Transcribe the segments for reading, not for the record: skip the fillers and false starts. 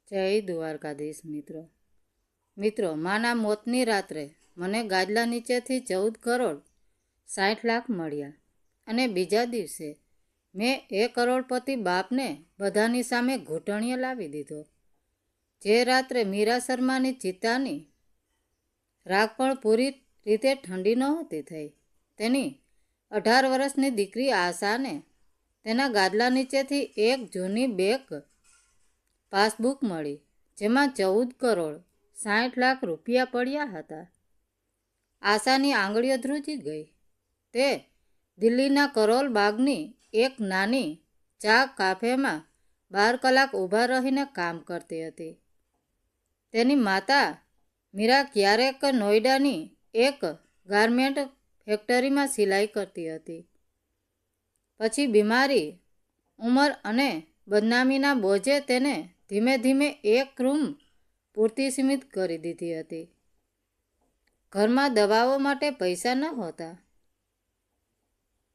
જય દ્વારકાધીશ મિત્રો માના મોતની રાત્રે મને ગાદલા નીચેથી 14,60,00,000 મળ્યા અને બીજા દિવસે મેં એ કરોડપતિ બાપને બધાની સામે ઘૂંટણીએ લાવી દીધો. જે રાત્રે મીરા શર્માની ચિતાની રાખ પણ પૂરી રીતે ઠંડી નહોતી થઈ, તેની 18 વર્ષની દીકરી આશાને તેના ગાદલા નીચેથી એક જૂની બેંક પાસબુક મળી, જેમાં 14,60,00,000 રૂપિયા પડ્યા હતા. આશાની આંગળીઓ ધ્રુજી ગઈ. તે દિલ્હીના કરોલ બાગની એક નાની ચા કાફેમાં 12 કલાક ઊભા રહીને કામ કરતી હતી. તેની માતા મીરા ક્યારેક નોઈડાની એક ગારમેન્ટ ફેક્ટરીમાં સિલાઈ કરતી હતી. પછી બીમારી, ઉંમર અને બદનામીના બોજે તેને ધીમે ધીમે એક રૂમ પૂરતી સીમિત કરી દીધી હતી. ઘરમાં દવાઓ માટે પૈસા નહોતા.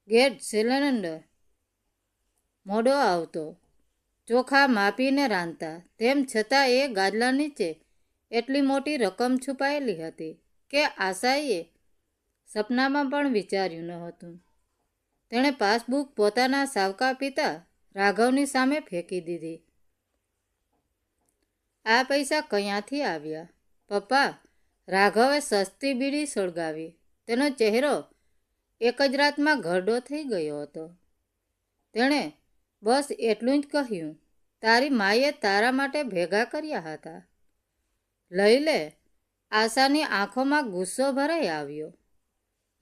ગેસ સિલિન્ડર મોડો આવતો. ચોખા માપીને રાંધતા. તેમ છતાં એ ગાદલા નીચે એટલી મોટી રકમ છુપાયેલી હતી કે આશાએ સપનામાં પણ વિચાર્યું ન હતું. તેણે પાસબુક પોતાના સાવકા પિતા રાઘવની સામે ફેંકી દીધી. આ પૈસા ક્યાંથી આવ્યા? પપ્પા રાઘવે સસ્તી બીડી સળગાવી. તેનો ચહેરો એક જ રાતમાં ઘરડો થઈ ગયો હતો. તેણે બસ એટલું જ કહ્યું, તારી માએ તારા માટે ભેગા કર્યા હતા. લઈ લે. આશાની આંખોમાં ગુસ્સો ભરાઈ આવ્યો.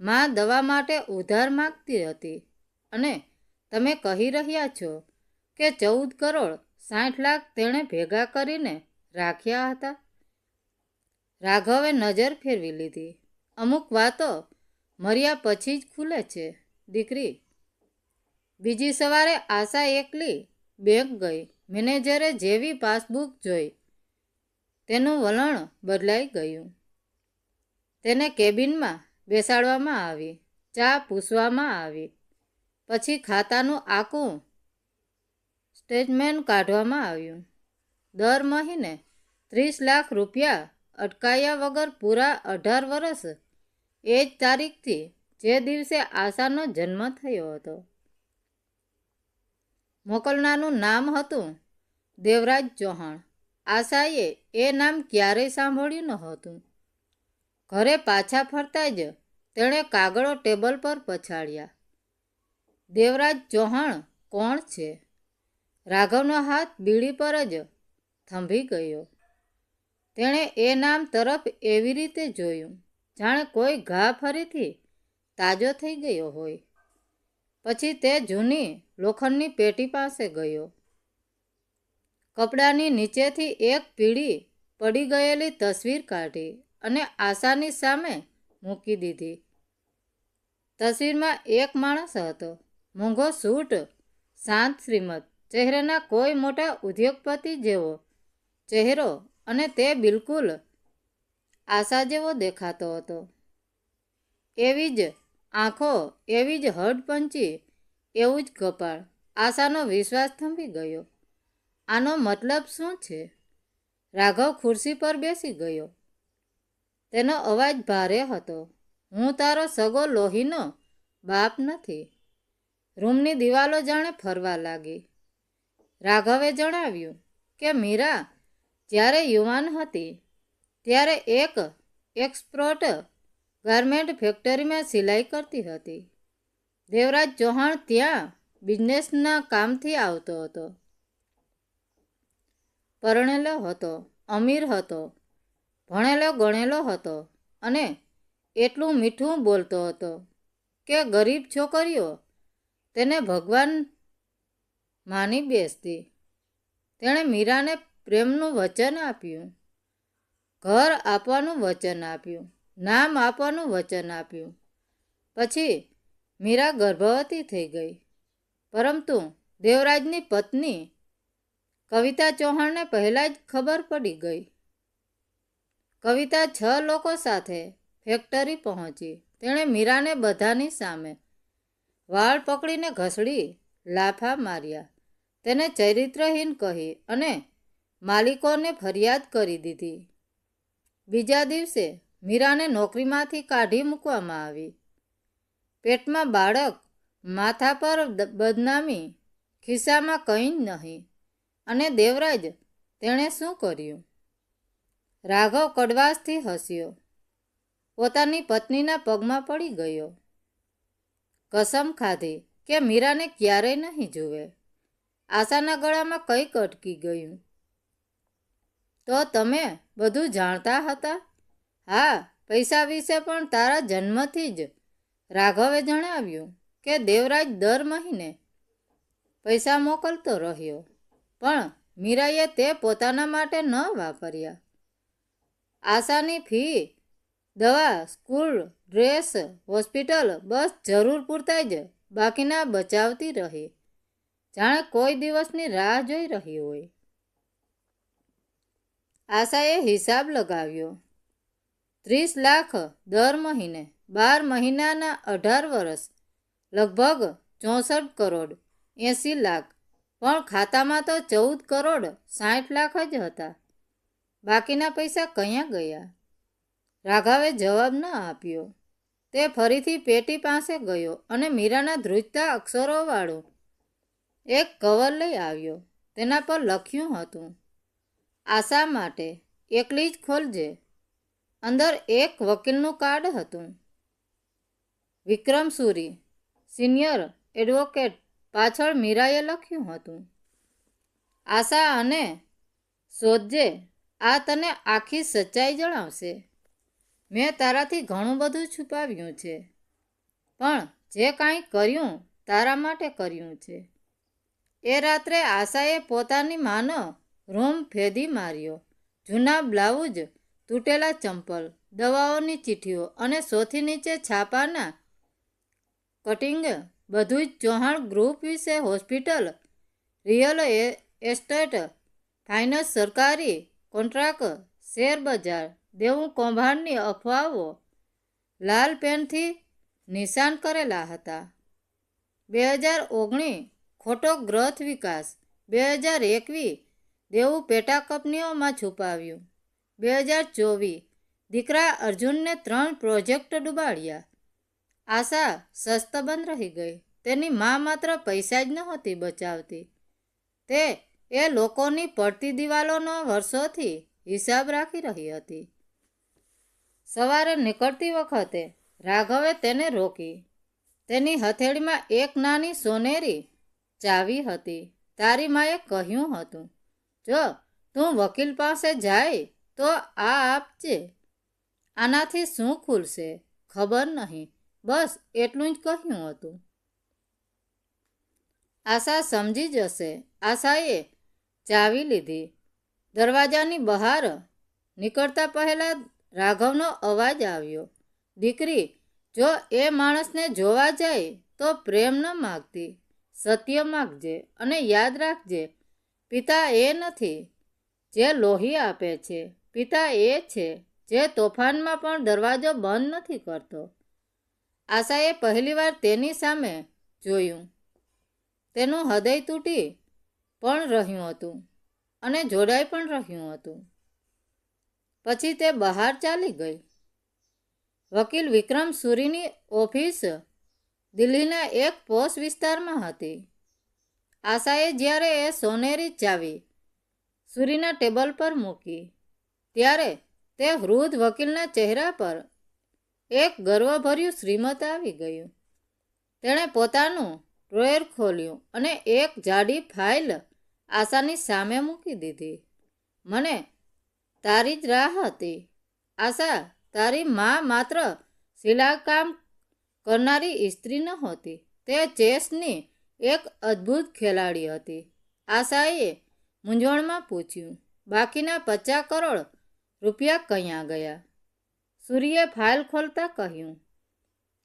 માં દવા માટે ઉધાર માગતી હતી અને તમે કહી રહ્યા છો કે 14,60,00,000 તેણે ભેગા કરીને રાખ્યા હતા. રાઘવે નજર ફેરવી લીધી. અમુક વાતો મર્યા પછી જ ખુલે છે દીકરી. બીજી સવારે આશા એકલી બેંક ગઈ. મેનેજરે જેવી પાસબુક જોઈ તેનું વલણ બદલાઈ ગયું. તેને કેબિનમાં બેસાડવામાં આવી. ચા પૂછવામાં આવી. પછી ખાતાનું આખું સ્ટેટમેન્ટ કાઢવામાં આવ્યું. દર મહિને 30 લાખ રૂપિયા અટકાયા વગર પૂરા 18 વર્ષ એ જ તારીખથી, જે દિવસે આશાનો જન્મ થયો હતો. મોકલનારનું નામ હતું દેવરાજ ચૌહાણ. આશાએ એ નામ ક્યારેય સાંભળ્યું નહોતું. ઘરે પાછા ફરતા જ તેણે કાગળો ટેબલ પર પછાડ્યા. દેવરાજ ચૌહાણ કોણ છે? રાઘવનો હાથ બીડી પર જ થંભી ગયો. તેણે એ નામ તરફ એવી રીતે જોયું જાણે કોઈ ઘા ફરીથી તાજો થઈ ગયો હોય. પછી તે જૂની લોખંડની પેટી પાસે ગયો. કપડાની નીચેથી એક પીળી પડી ગયેલી તસવીર કાઢી અને આશાની સામે મૂકી દીધી. તસવીરમાં એક માણસ હતો. મોંઘો સૂટ, શાંત શ્રીમંત ચહેરાના કોઈ મોટા ઉદ્યોગપતિ જેવો ચહેરો, અને તે બિલકુલ આશા જેવો દેખાતો હતો. એવી જ આંખો, એવી જ હડપંચી, એવું જ કપાળ. આશાનો વિશ્વાસ થંભી ગયો. આનો મતલબ શું છે? રાઘવ ખુરશી પર બેસી ગયો. તેનો અવાજ ભારે હતો. હું તારો સગો લોહીનો બાપ નથી. રૂમની દિવાલો જાણે ફરવા લાગી. રાઘવે જણાવ્યું કે મીરા જ્યારે યુવાન હતી ત્યારે એક એક્સપોર્ટ ગારમેન્ટ ફેક્ટરીમાં સિલાઈ કરતી હતી. દેવરાજ ચૌહાણ ત્યાં બિઝનેસના કામથી આવતો હતો. પરણેલો હતો, અમીર હતો, ભણેલો ગણેલો હતો અને એટલું મીઠું બોલતો હતો કે ગરીબ છોકરીઓ તેને ભગવાન માની બેસતી. તેણે મીરાને પ્રેમનું વચન આપ્યું, ઘર આપવાનું વચન આપ્યું, નામ આપવાનું વચન આપ્યું. પછી મીરા ગર્ભવતી થઈ ગઈ. પરંતુ દેવરાજની પત્ની કવિતા ચૌહાણને પહેલાં જ ખબર પડી ગઈ. કવિતા 6 લોકો સાથે ફેક્ટરી પહોંચી. તેણે મીરાને બધાની સામે વાળ પકડીને ઘસડી લાફા માર્યા. તેને ચરિત્રહીન કહી અને માલિકોને ફરિયાદ કરી દીધી. બીજા દિવસે મીરાને નોકરીમાંથી કાઢી મૂકવામાં આવી. પેટમાં બાળક, માથા પર બદનામી, ખિસ્સામાં કંઈ જ નહીં. અને દેવરાજ, તેણે શું કર્યું? રાઘવ કડવાશથી હસ્યો. પોતાની પત્નીના પગમાં પડી ગયો. કસમ ખાધી કે મીરાને ક્યારેય નહીં જુએ. આશાના ગળામાં કંઈક અટકી ગયું. તો તમે બધું જાણતા હતા? હા, પૈસા વિશે પણ તારા જન્મથી જ. રાઘવે જણાવ્યું કે દેવરાજ દર મહિને પૈસા મોકલતો રહ્યો, પણ મીરાએ તે પોતાના માટે ન વાપર્યા. આશાની ફી, દવા, સ્કૂલ, ડ્રેસ, હોસ્પિટલ, બસ જરૂર પૂરતા જ બાકીના બચાવતી રહી, જાણે કોઈ દિવસની રાહ જોઈ રહી હોય. આશાએ હિસાબ લગાવ્યો. 30 લાખ દર મહિને, 12 મહિનાના 18 વર્ષ, લગભગ 64 કરોડ 80 લાખ. પણ ખાતામાં તો 14 કરોડ 60 લાખ જ હતા. બાકીના પૈસા ક્યાં ગયા? રાઘવે જવાબ ન આપ્યો. તે ફરીથી પેટી પાસે ગયો અને મીરાના ધ્રુજતા અક્ષરોવાળું એક કવર લઈ આવ્યો. તેના પર લખ્યું હતું, આશા માટે, એકલી જ ખોલજે. અંદર એક વકીલનું કાર્ડ હતું. વિક્રમ સુરી, સિનિયર એડવોકેટ. પાછળ મીરાએ લખ્યું હતું, આશા અને શોધજે, આ તને આખી સચ્ચાઈ જણાવશે. મેં તારાથી ઘણું બધું છુપાવ્યું છે, પણ જે કાંઈ કર્યું તારા માટે કર્યું છે. એ રાત્રે આશાએ પોતાની માનો રૂમ ફેદી માર્યો. જૂના બ્લાઉઝ, તૂટેલા ચંપલ, દવાઓની ચીઠીઓ અને સૌથી નીચે છાપાના કટિંગ, બધું જ ચૌહાણ ગ્રુપ વિશે, હોસ્પિટલ, રિયલ એસ્ટેટ, ફાઇનાન્સ, સરકારી કોન્ટ્રાક્ટ, શેર બજાર, દેવું કૌભાંડની અફવાઓ લાલ પેનથી નિશાન કરેલા હતા. 2019 ખોટો ગ્રોથ વિકાસ. 2021 દેવું પેટા કંપનીઓમાં છુપાવ્યું. 2024 દીકરા અર્જુનને 3 પ્રોજેક્ટ ડૂબાડ્યા. આશા શસ્તબંધ રહી ગઈ. તેની મા માત્ર પૈસા જ નહોતી બચાવતી, તે એ લોકોની પડતી દિવાલોનો વર્ષોથી હિસાબ રાખી રહી હતી. સવારે નીકળતી વખતે રાઘવે તેને રોકી. તેની હથેળીમાં એક નાની સોનેરી ચાવી હતી. તારી માએ કહ્યું હતું, જો તું વકીલ પાસે જાય તો આ આપજે. આનાથી શું ખુલશે ખબર નહીં, બસ એટલું જ કહ્યું હતું. આશા સમજી જશે. આશાએ ચાવી લીધી. દરવાજાની બહાર નીકળતા પહેલા રાઘવનો અવાજ આવ્યો, દીકરી, જો એ માણસને જોવા જાય તો પ્રેમ ન માગતી, સત્ય માગજે. અને યાદ રાખજે, પિતા એ નથી જે લોહી આપે છે, પિતા એ છે જે તોફાનમાં પણ દરવાજો બંધ નથી કરતો. આશાએ પહેલીવાર તેની સામે જોયું. તેનું હૃદય તૂટી પણ રહ્યું હતું અને જોડાઈ પણ રહ્યું હતું. પછી તે બહાર ચાલી ગઈ. વકીલ વિક્રમ સુરીની ઓફિસ દિલ્હીના એક પોશ વિસ્તારમાં હતી. આશાએ જ્યારે એ સોનેરી ચાવી સુરીના ટેબલ પર મૂકી, ત્યારે તે વૃદ્ધ વકીલના ચહેરા પર એક ગર્વભર્યું શ્રીમત આવી ગયું. તેણે પોતાનું ડ્રોયર ખોલ્યું અને એક જાડી ફાઇલ આશાની સામે મૂકી દીધી. મને તારી જ રાહ હતી, આશા. તારી મા માત્ર શિલાકામ કરનારી સ્ત્રી નહોતી, તે ચેસની એક અદ્ભુત ખેલાડી હતી. આશાએ મૂંઝવણમાં પૂછ્યું, બાકીના 50 કરોડ રૂપિયા ક્યાં ગયા? સૂર્યે ફાઇલ ખોલતા કહ્યું,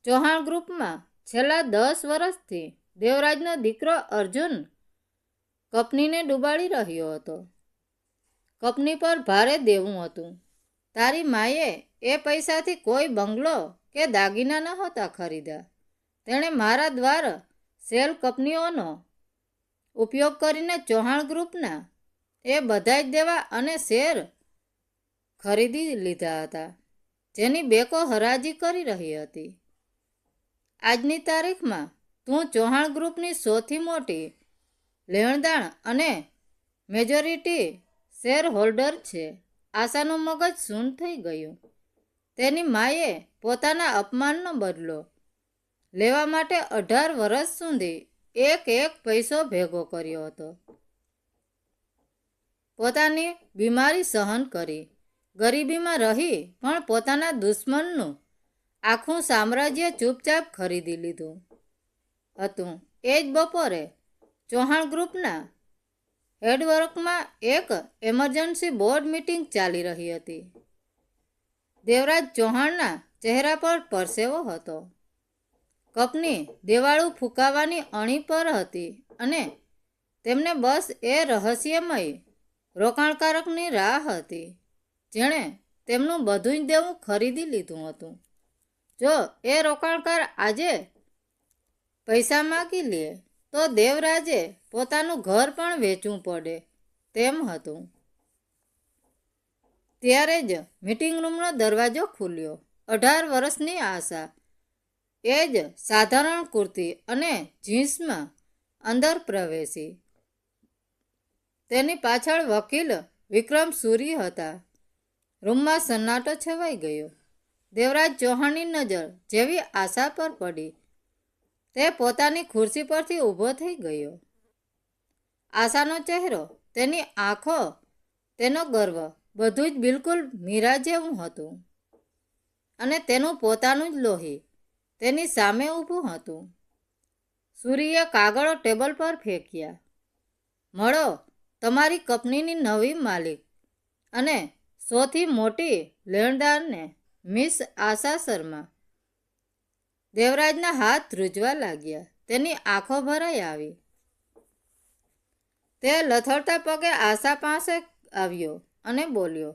ચૌહાણ ગ્રુપમાં છેલ્લા 10 વર્ષથી દેવરાજનો દીકરો અર્જુન કંપનીને ડૂબાડી રહ્યો હતો. કંપની પર ભારે દેવું હતું. તારી માએ એ પૈસાથી કોઈ બંગલો કે દાગીના નહોતા ખરીદ્યા. તેણે મારા દ્વારા સેલ કંપનીઓનો ઉપયોગ કરીને ચૌહાણ ગ્રુપના એ બધા જ દેવા અને શેર ખરીદી લીધા હતા, જેની બેકો હરાજી કરી રહી હતી. આજની તારીખમાં તું ચૌહાણ ગ્રુપની સૌથી મોટી લેણદાણ અને મેજોરિટી શેર હોલ્ડર છે. આશાનું મગજ સૂન થઈ ગયું. તેની માએ પોતાના અપમાનનો બદલો લેવા માટે 18 વર્ષ સુધી એક પૈસો ભેગો કર્યો હતો. પોતાની બીમારી સહન કરી, ગરીબીમાં રહી પણ પોતાના દુશ્મનનું આખું સામ્રાજ્ય ચૂપચાપ ખરીદી લીધું હતું. એ જ બપોરે ચૌહાણ ગ્રુપના હેડવર્કમાં એક એમરજન્સી બોર્ડ મીટિંગ ચાલી રહી હતી. દેવરાજ ચૌહાણના ચહેરા પર પરસેવો હતો. કંપની દેવાળું ફૂંકાવાની અણી પર હતી અને તેમને બસ એ રહસ્યમય રોકાણકારકની રાહ હતી જેણે તેમનું બધું જ દેવું ખરીદી લીધું હતું. જો એ રોકાણકાર આજે પૈસા માગી લે તો દેવરાજે પોતાનું ઘર પણ વેચવું પડે તેમ હતું. ત્યારે જ મીટિંગ રૂમનો દરવાજો ખુલ્યો. 18 વર્ષની આશા એ જ સાધારણ કુર્તી અને જીન્સમાં અંદર પ્રવેશી. તેની પાછળ વકીલ વિક્રમ સૂરી હતા. રૂમમાં સન્નાટો છવાઈ ગયો. દેવરાજ ચૌહાણની નજર જેવી આશા પર પડી, તે પોતાની ખુરશી પરથી ઊભો થઈ ગયો. આશાનો ચહેરો, તેની આંખો, તેનો ગર્વ બધું જ બિલકુલ મીરા જેવું હતું અને તેનું પોતાનું જ લોહી તેની સામે ઊભું હતું. સૂરીએ કાગળો ટેબલ પર ફેંક્યા. મળો તમારી કંપનીની નવી માલિક અને સૌથી મોટી લેણદારને, મિસ આશા શર્મા. દેવરાજના હાથ ધ્રુજવા લાગ્યા. તેની આંખો ભરાઈ આવી. તે લથડતા પગે આશા પાસે આવ્યો અને બોલ્યો,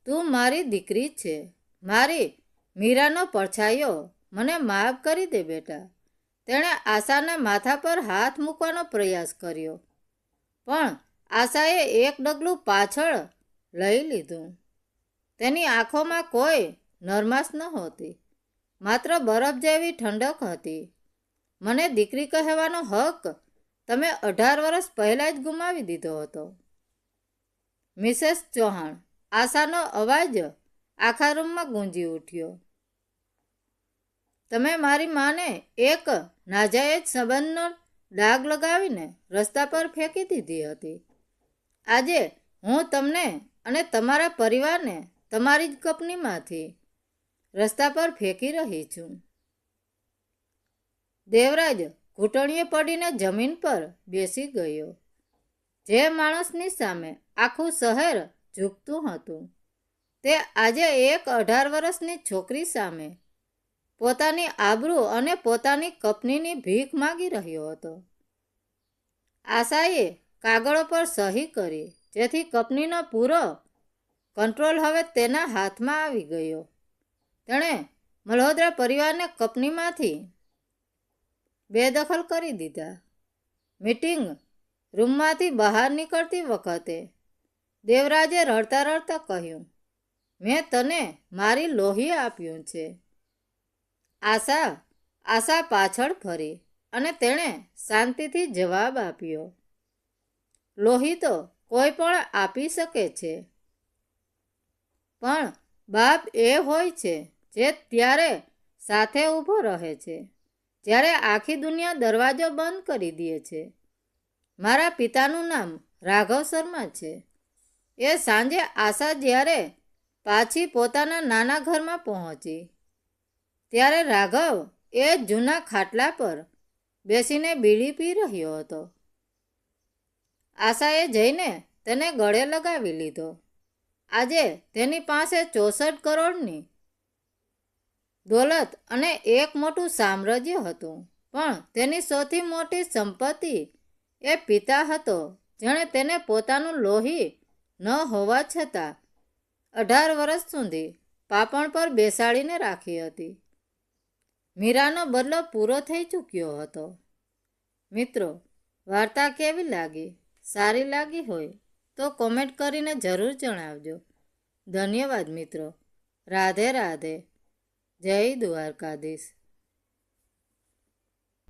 તું મારી દીકરી છે, મારી મીરાનો પડછાયો. મને માફ કરી દે બેટા. તેણે આશાના માથા પર હાથ મૂકવાનો પ્રયાસ કર્યો, પણ આશાએ એક ડગલું પાછળ લઈ લીધું. તેની આંખોમાં કોઈ નરમાશ નહોતી, માત્ર બરફ જેવી ઠંડક હતી. મને દીકરી કહેવાનો હક તમે 18 વર્ષ પહેલાં જ ગુમાવી દીધો હતો. મિસેસ ચૌહાણ. આશાનો અવાજ આખા રૂમમાં ગુંજી ઉઠ્યો. તમે મારી માને એક નાજાયજ સંબંધનો ડાઘ લગાવીને રસ્તા પર ફેંકી દીધી હતી. આજે હું તમને અને તમારા પરિવારને તમારી જ કંપનીમાંથી રસ્તા પર ફેંકી રહી છું. દેવરાજ ઘૂંટણીએ પડીને જમીન પર બેસી ગયો. જે માણસની સામે આખું શહેર ઝૂકતું હતું, તે આજે એક 18 વર્ષની છોકરી સામે પોતાની આબરૂ અને પોતાની કંપનીની ભીખ માગી રહ્યો હતો. આશાએ કાગળો પર સહી કરી, જેથી કંપનીનો પૂરો કંટ્રોલ હવે તેના હાથમાં આવી ગયો. તેણે મલ્હોત્રા પરિવારને કંપનીમાંથી બેદખલ કરી દીધા. મીટિંગ રૂમમાંથી બહાર નીકળતી વખતે દેવરાજે રડતા રડતા કહ્યું, મેં તને મારી લોહી આપ્યું છે. આશા પાછળ ફરી અને તેણે શાંતિથી જવાબ આપ્યો, લોહી તો કોઈ પણ આપી શકે છે, પણ બાપ એ હોય છે જે ત્યારે સાથે ઊભો રહે છે જ્યારે આખી દુનિયા દરવાજો બંધ કરી દે છે. મારા પિતાનું નામ રાઘવ શર્મા છે. એ સાંજે આશા જ્યારે પાછી પોતાના નાના ઘરમાં પહોંચી, ત્યારે રાઘવ એ જૂના ખાટલા પર બેસીને બીડી પી રહ્યો હતો. આશાએ જઈને તેને ગળે લગાવી લીધો. આજે તેની પાસે 64 કરોડની દોલત અને એક મોટું સામ્રાજ્ય હતું, પણ તેની સૌથી મોટી સંપત્તિ એ પિતા હતો જેણે તેને પોતાનું લોહી ન હોવા છતાં 18 વર્ષ સુધી પાપણ પર બેસાડીને રાખી હતી. મીરાનો બદલો પૂરો થઈ ચૂક્યો હતો. મિત્રો, વાર્તા કેવી લાગી સારી લાગી હોય તો કોમેન્ટ કરીને જરૂર જણાવજો. ધન્યવાદ મિત્રો. રાધે રાધે. જય દ્વારકાધીશ.